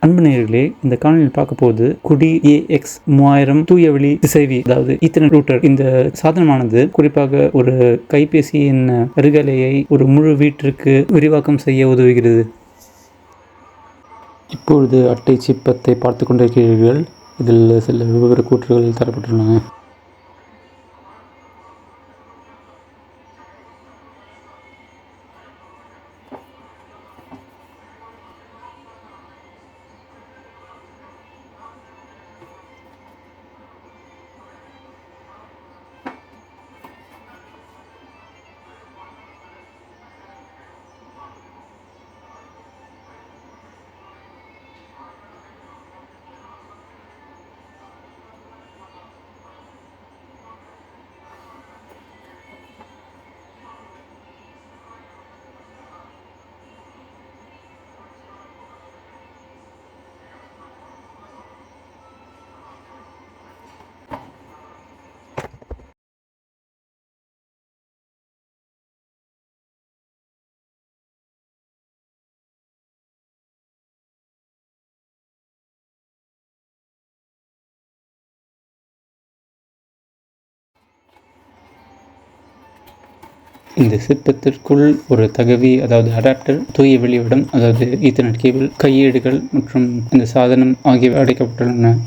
அன்பு நேயர்களே, இந்த காணொலியில் பார்க்க போது குடி AX 3000 தூயவெளி திசைவி, அதாவது ஈத்தர்நெட் ரூட்டர். இந்த சாதனமானது குறிப்பாக ஒரு கைபேசியின் அருகலையை ஒரு முழு வீட்டிற்கு விரிவாக்கம் செய்ய உதவுகிறது. இப்பொழுது அட்டை சிப்பத்தை பார்த்து கொண்டிருக்கிறீர்கள். இதில் சில விவர கூற்றுகள் தரப்பட்டுள்ளன. இந்த சிப்பத்திற்குள் ஒரு தகவி, அதாவது அடாப்டர், தூய வெளிவிடம், அதாவது ஈத்தர்நெட் கேபிள், கையேடுகள் மற்றும் இந்த சாதனம் ஆகியவை அடைக்கப்பட்டுள்ளன.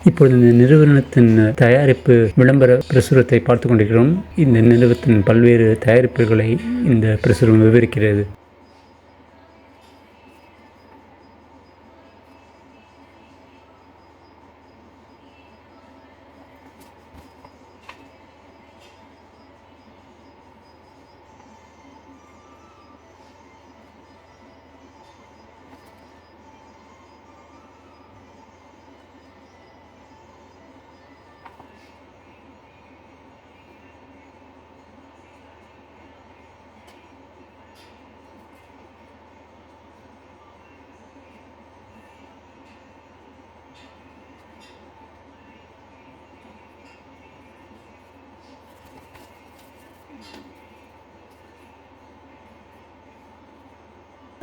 இப்பொழுது இந்த நிறுவனத்தின் தயாரிப்பு விளம்பர பிரசுரத்தை பார்த்து கொண்டிருக்கிறோம். இந்த நிறுவனத்தின் பல்வேறு தயாரிப்புகளை இந்த பிரசுரம் விவரிக்கிறது.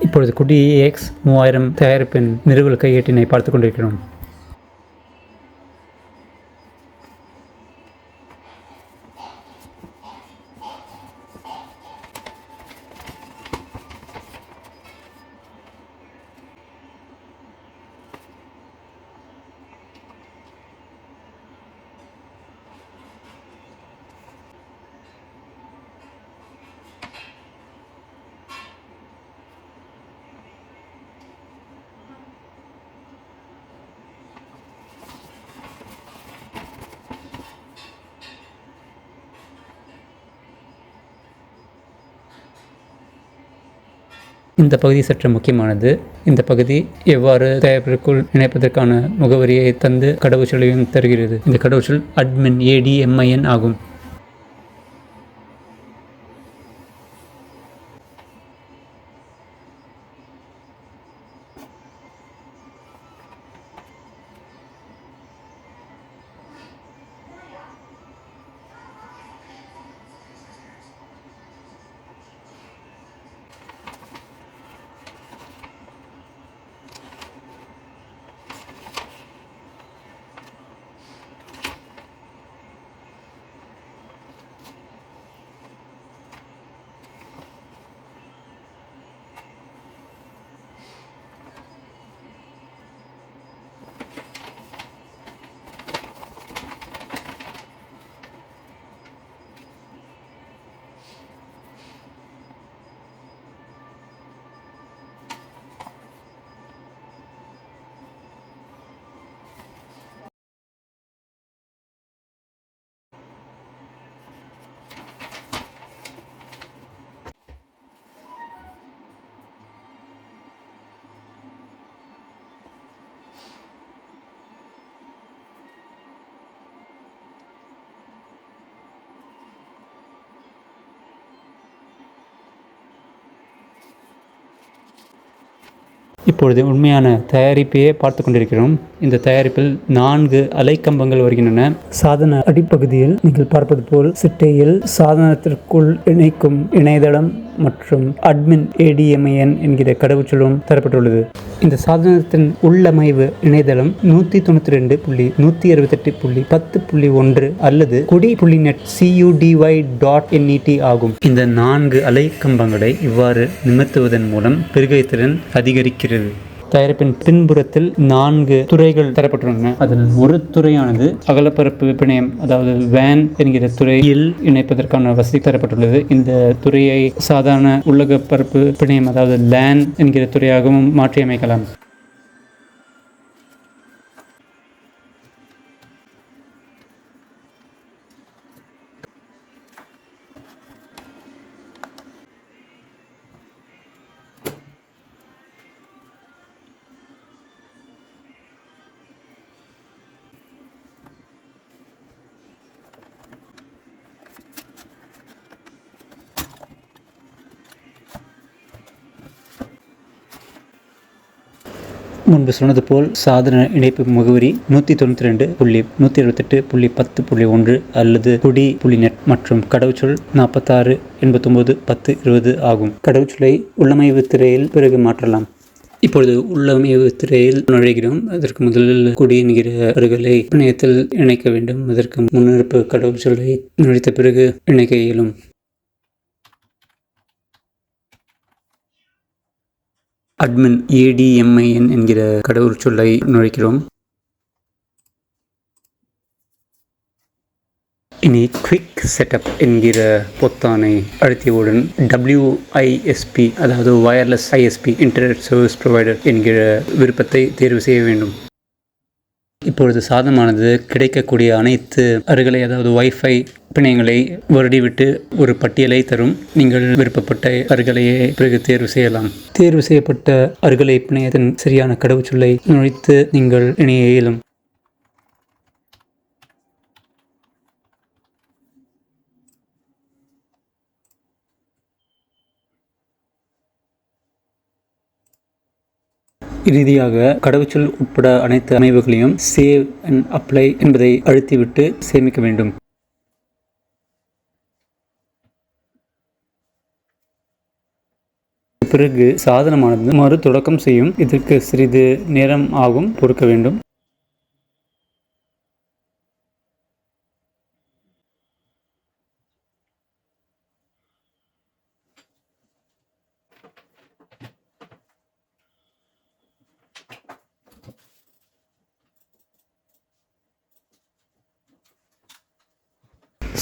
இப்பொழுது குடி AX 3000 தயாரிப்பின் நிறுவல் கையேட்டினை பார்த்து கொண்டிருக்கிறோம். இந்த பகுதி சற்று முக்கியமானது. இந்த பகுதி எவ்வாறு தயாரிப்பிற்குள் இணைப்பதற்கான முகவரியை தந்து கடவுச்சொல்லையும் தருகிறது. இந்த கடவுச்சொல் admin ADMIN ஆகும். இப்பொழுது உண்மையான தயாரிப்பையே பார்த்து கொண்டிருக்கிறோம். இந்த தயாரிப்பில் 4 அலைக்கம்பங்கள் வருகின்றன. சாதன அடிப்பகுதியில் நீங்கள் பார்ப்பது போல் சிட்டையில் சாதனத்திற்குள் இணைக்கும் இணையதளம் மற்றும் அட்மின் ADMIN என்கிற கடவுச்சொல்லும் தரப்பட்டுள்ளது. இந்த சாதனத்தின் உள்ளமைவு இணையதளம் 192.168.10.1 அல்லது குடி.net CUDY.net ஆகும். இந்த 4 அலைக்கம்பங்களை இவ்வாறு நிமிர்த்துவதன் மூலம் பெருகை திறன் அதிகரிக்கிறது. தயாரிப்பின் பின்புறத்தில் 4 துறைகள் தரப்பட்டுள்ளன. அதில் ஒரு துறையானது அகலப்பரப்பு பிணையம், அதாவது WAN என்கிற துறையில் இணைப்பதற்கான வசதி தரப்பட்டுள்ளது. இந்த துறையை சாதாரண உள்ளக பரப்பு பிணையம், அதாவது LAN என்கிற துறையாகவும் மாற்றியமைக்கலாம். முன்பு சொன்னது போல் சாதன இணைப்பு முகவரி 192.168.10.1 அல்லது குடி.net மற்றும் கடவுச்சொல் 46891020 ஆகும். கடவுச்சொல்லை உள்ளமைவு திரையில் பிறகு மாற்றலாம். இப்பொழுது உள்ளமைவு திரையில் நுழைகிறோம். அதற்கு முதலில் குடி என்கிற அருகலை பிணையத்தில் இணைக்க வேண்டும். அதற்கு முன்னிருப்பு கடவுச்சொல்லை நுழைத்த பிறகு இணைக்க இயலும். அட்மின் ADMIN என்கிற கடவுச்சொல்லை நுழைக்கிறோம். இனி குவிக் செட்டப் என்கிற பொத்தானை அழுத்தியவுடன் WISP, அதாவது wireless ISP internet service provider என்கிற விருப்பத்தை தேர்வு செய்ய வேண்டும். இப்பொழுது சாதனமானது கிடைக்கக்கூடிய அனைத்து அருகலை, அதாவது வைஃபை பிணையங்களை வருடிவிட்டு ஒரு பட்டியலை தரும். நீங்கள் விருப்பப்பட்ட அருகலையை பிறகு தேர்வு செய்யலாம். தேர்வு செய்யப்பட்ட அருகலை பிணையத்தின் சரியான கடவுச்சொல்லை நுழைத்து நீங்கள் இணைய இயலும். இறுதியாக கடவுச்சொல் உட்பட அனைத்து அமைவுகளையும் சேவ் அண்ட் அப்ளை என்பதை அழுத்திவிட்டு சேமிக்க வேண்டும். பிறகு சாதனமானது மறு தொடக்கம் செய்யும். இதற்கு சிறிது நேரம் ஆகும், பொறுக்க வேண்டும்.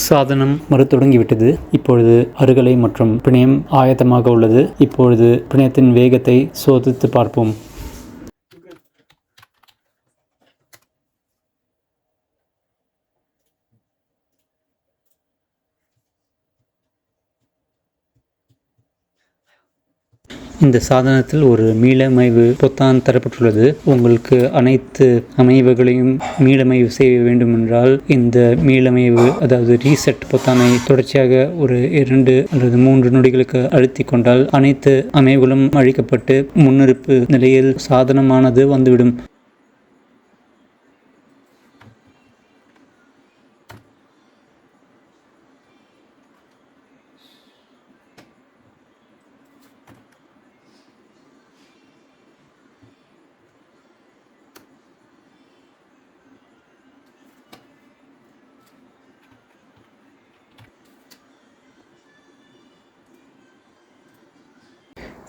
சாதனம் மறு தொடங்கிவிட்டது. இப்பொழுது அருகலை மற்றும் பிணையம் ஆயத்தமாக உள்ளது. இப்பொழுது பிணையத்தின் வேகத்தை சோதித்து பார்ப்போம். இந்த சாதனத்தில் ஒரு மீளமைவு பொத்தான் தரப்பட்டுள்ளது. உங்களுக்கு அனைத்து அமைவுகளையும் மீளமைவு செய்ய வேண்டுமென்றால் இந்த மீளமைவு, அதாவது ரீசெட் பொத்தானை தொடர்ச்சியாக ஒரு 2 அல்லது 3 நொடிகளுக்கு அழுத்தி கொண்டால் அனைத்து அமைவுகளும் அழிக்கப்பட்டு முன்னிருப்பு நிலையில் சாதனமானது வந்துவிடும்.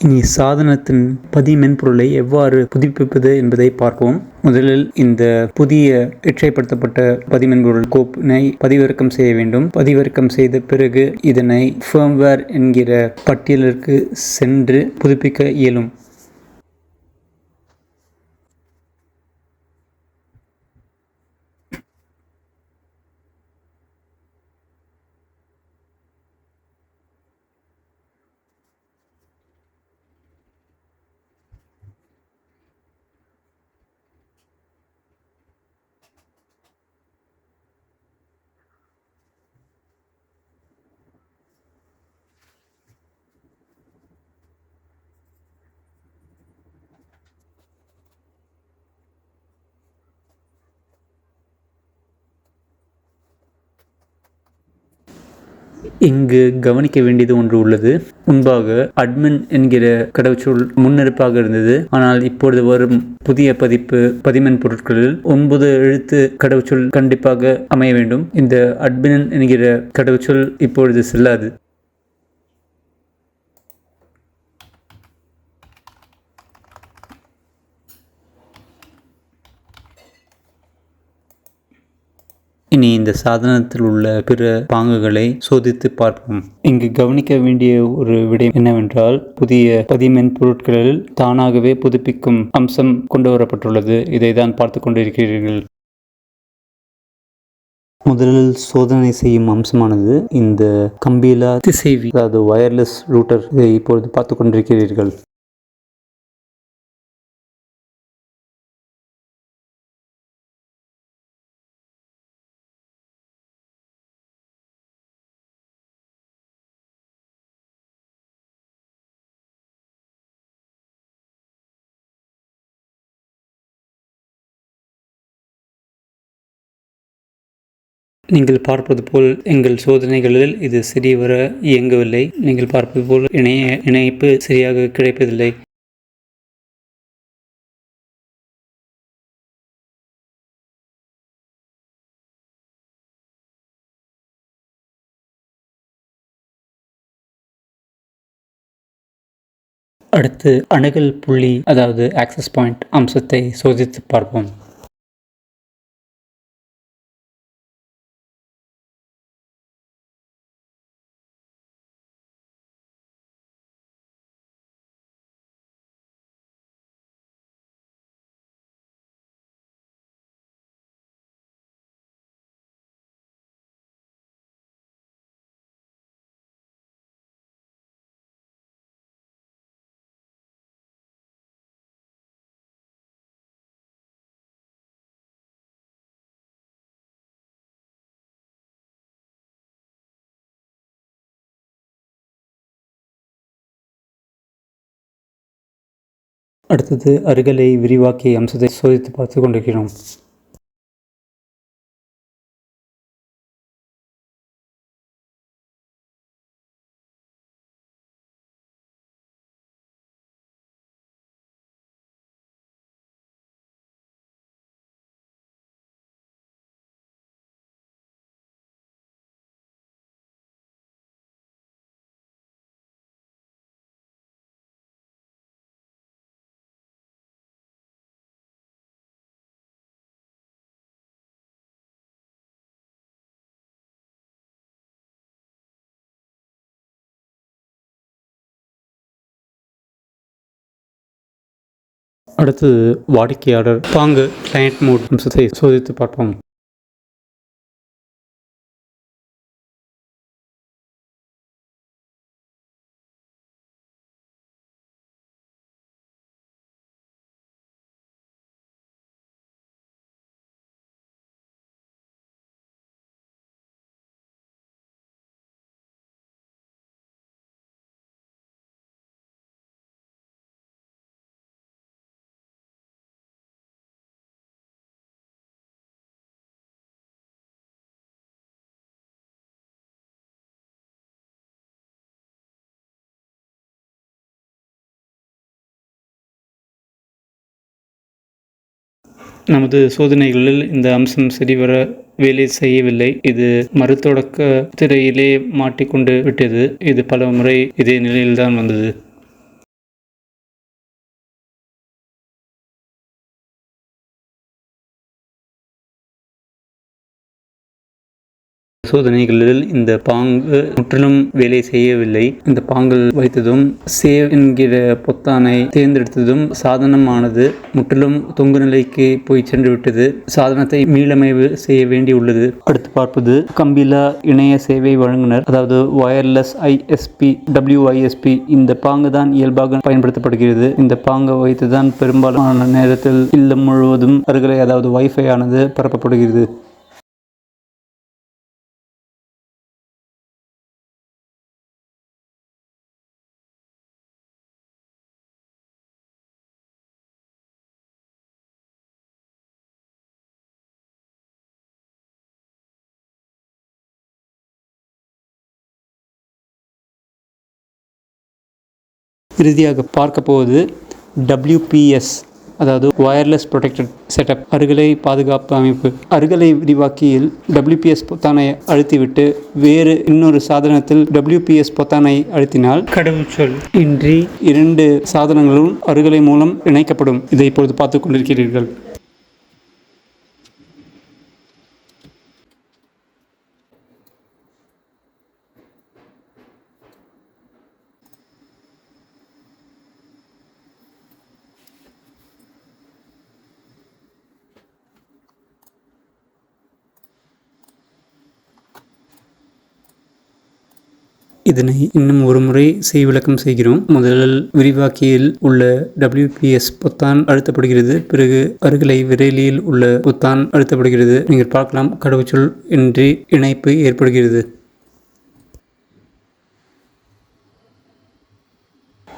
இனி சாதனத்தின் பதிமென்பொருளை எவ்வாறு புதுப்பிப்பது என்பதை பார்ப்போம். முதலில் இந்த புதிய இற்றைப்படுத்தப்பட்ட பதிமென்பொருள் கோப்பினை பதிவிறக்கம் செய்ய வேண்டும். பதிவிறக்கம் செய்த பிறகு இதனை ஃபர்ம்வேர் என்கிற பட்டியலிற்கு சென்று புதுப்பிக்க இயலும். இங்கு கவனிக்க வேண்டியது ஒன்று உள்ளது. முன்பாக அட்மின் என்கிற கடவுச்சொல் முன்னிருப்பாக இருந்தது. ஆனால் இப்பொழுது வரும் புதிய பதிப்பு பதிமென் பொருட்களில் 9 எழுத்து கடவுச்சொல் கண்டிப்பாக அமைய வேண்டும். இந்த அட்மின் என்கிற கடவுச்சொல் இப்பொழுது செல்லாது. இனி இந்த சாதனத்தில் உள்ள பிற பாங்குகளை சோதித்து பார்ப்போம். இங்கு கவனிக்க வேண்டிய ஒரு விடயம் என்னவென்றால், புதிய பதிமென்பொருட்களில் தானாகவே புதுப்பிக்கும் அம்சம் கொண்டு வரப்பட்டுள்ளது. இதை தான் பார்த்து கொண்டிருக்கிறீர்கள். முதலில் சோதனை செய்யும் அம்சமானது இந்த கம்பியில்லா திசைவி, அதாவது வயர்லெஸ் ரூட்டர். இதை இப்பொழுது பார்த்து கொண்டிருக்கிறீர்கள். நீங்கள் பார்ப்பது போல் எங்கள் சோதனைகளில் இது சரிவர இயங்கவில்லை. நீங்கள் பார்ப்பது போல் இணைப்பு சரியாக கிடைப்பதில்லை. அடுத்து அணுகல் புள்ளி, அதாவது ஆக்சஸ் பாயிண்ட் அம்சத்தை சோதித்து பார்ப்போம். அடுத்தது அருகலை விரிவாக்கிய அம்சத்தை சோதித்து பார்த்து கொண்டிருக்கிறோம். அடுத்தது வாடிக்கையாளர் பாங்கு கிளையண்ட் மோட் அம்சத்தை சோதித்து பார்ப்போம். நமது சோதனைகளில் இந்த அம்சம் சரிவர வேலை செய்யவில்லை. இது மறுதொடக்க திரையிலே மாட்டிக்கொண்டு விட்டது. இது பல முறை இதே நிலையில்தான் வந்தது. சோதனைகளில் இந்த பாங்கு முற்றிலும் வேலை செய்யவில்லை. இந்த பாங்கல் வைத்ததும் சேவ் என்கிற பொத்தானை தேர்ந்தெடுத்ததும் சாதனமானது முற்றிலும் தொங்கு நிலைக்கு போய் சென்று விட்டது. சாதனத்தை மீளமைவு செய்ய வேண்டியுள்ளது. அடுத்து பார்ப்பது கம்பிலா இணைய சேவை வழங்குனர், அதாவது வயர்லெஸ் ISP WISP. இந்த பாங்கு தான் இயல்பாக பயன்படுத்தப்படுகிறது. இந்த பாங்கை வைத்துதான் பெரும்பாலான நேரத்தில் இல்லம் முழுவதும் அருகலை, அதாவது வைஃபை ஆனது பரப்பப்படுகிறது. இறுதியாக பார்க்க போவது WPS, அதாவது வயர்லெஸ் ப்ரொடெக்டட் செட்டப், அருகலை பாதுகாப்பு அமைப்பு. அருகலை விரிவாக்கியில் WPS பொத்தானை அழுத்திவிட்டு வேறு இன்னொரு சாதனத்தில் WPS பொத்தானை அழுத்தினால் கடவுச்சொல் இன்றி 2 சாதனங்களும் அருகலை மூலம் இணைக்கப்படும். இதை இப்பொழுது பார்த்து கொண்டிருக்கிறீர்கள். இதனை இன்னும் ஒரு முறை விளக்கம் செய்கிறோம். முதலில் விரிவாக்கியில் உள்ள WPS பொத்தான் அழுத்தப்படுகிறது. பிறகு அருகலை விரலியில் உள்ள பொத்தான் அழுத்தப்படுகிறது. நீங்கள் பார்க்கலாம், கடவுச்சொல் இன்றி இணைப்பு ஏற்படுகிறது.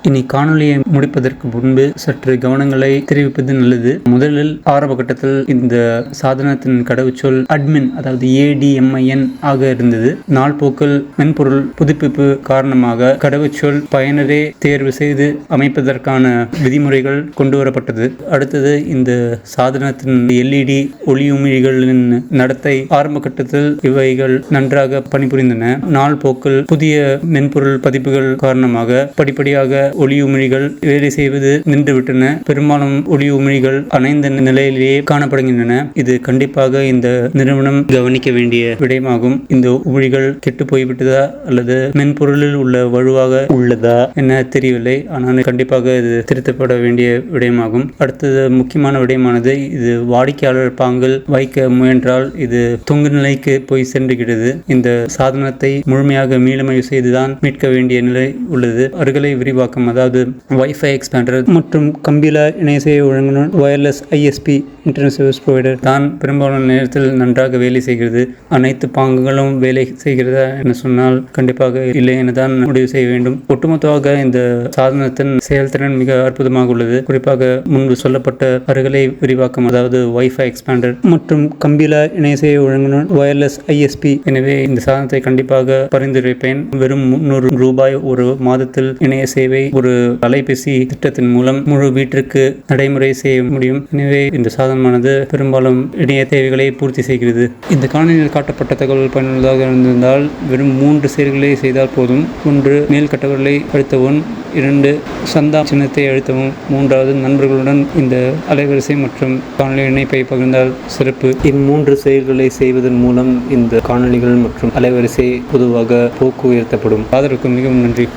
இனி காணொலியை முடிப்பதற்கு முன்பு சற்று கவனங்களை தெரிவிப்பது நல்லது. முதலில் ஆரம்ப கட்டத்தில் இந்த சாதனத்தின் கடவுச்சொல் அட்மின், அதாவது ADMIN ஆக இருந்தது. நாள்போக்கில் மென்பொருள் புதுப்பிப்பு காரணமாக கடவுச்சொல் பயனரே தேர்வு செய்து அமைப்பதற்கான விதிமுறைகள் கொண்டு வரப்பட்டது. அடுத்தது இந்த சாதனத்தின் LED ஒளியுமிழிகளின் நடத்தை ஆரம்ப கட்டத்தில் இவைகள் நன்றாக பணிபுரிந்தன. நாள்போக்கில் புதிய மென்பொருள் பதிப்புகள் காரணமாக படிப்படியாக ஒளியுமிழிகள் வேலை செய்வது நின்றுவிட்டன. பெரும்பாலும் ஒளியுமிழிகள் அணைந்த நிலையிலேயே காணப்படுகின்றன. இது கண்டிப்பாக இந்த நிறுவனம் கவனிக்க வேண்டிய விடயமாகும். இந்த உமிழிகள் கெட்டு போய்விட்டதா அல்லது மென்பொருளில் உள்ள வலுவாக உள்ளதா என தெரியவில்லை. ஆனால் கண்டிப்பாக இது திருத்தப்பட வேண்டிய விடயமாகும். அடுத்தது முக்கியமான விடயமானது, இது வாடிக்கையாளர் பாங்கில் வைக்க முயன்றால் இது தொங்கு நிலைக்கு போய் சென்றுகிறது. இந்த சாதனத்தை முழுமையாக மீளமைவு செய்துதான் மீட்க வேண்டிய நிலை உள்ளது. அருகலை விரிவாக்கம், அதாவது வைஃபை எக்ஸ்பேண்டர் மற்றும் கம்பியில்லா இணைய சேவை வழங்குனர் wireless ISP internet service provider தான் பெரும்பாலான நேரத்தில் நன்றாக வேலை செய்கிறது. அனைத்து பாங்குகளும் வேலை செய்கிறதா என சொன்னால் கண்டிப்பாக இல்லை எனதான் முடிவு செய்ய வேண்டும். ஒட்டுமொத்தமாக இந்த சாதனத்தின் செயல்திறன் மிக அற்புதமாக உள்ளது. குறிப்பாக முன்பு சொல்லப்பட்ட அருகலை விரிவாக்கம், அதாவது வைஃபை எக்ஸ்பேண்டர் மற்றும் கம்பியில்லா இணைய சேவை வழங்குனர் வயர்லெஸ் ISP. எனவே இந்த சாதனத்தை கண்டிப்பாக பரிந்துரைப்பேன். வெறும் 300 ரூபாய் ஒரு மாதத்தில் இணைய சேவை ஒரு அலைபேசி திட்டத்தின் மூலம் முழு வீட்டிற்கு நடைமுறை செய்ய முடியும். எனவே இந்த சாதனமானது பெரும்பாலும் இணைய தேவைகளை பூர்த்தி செய்கிறது. இந்த காணொலியில் காட்டப்பட்ட தகவல் பயனுள்ளதாக இருந்திருந்தால் வெறும் 3 செயல்களை செய்தால் போதும். 1. மேல் கட்டவர்களை அழுத்தவும். 2. சந்தா சின்னத்தை அழுத்தவும். 3வது நண்பர்களுடன் இந்த அலைவரிசை மற்றும் காணொலி இணைப்பை பகிர்ந்தால் சிறப்பு. இம்மூன்று செயல்களை செய்வதன் மூலம் இந்த காணொலிகள் மற்றும் அலைவரிசை பொதுவாக போக்கு உயர்த்தப்படும். ஆதரவுக்கு மிகவும் நன்றி.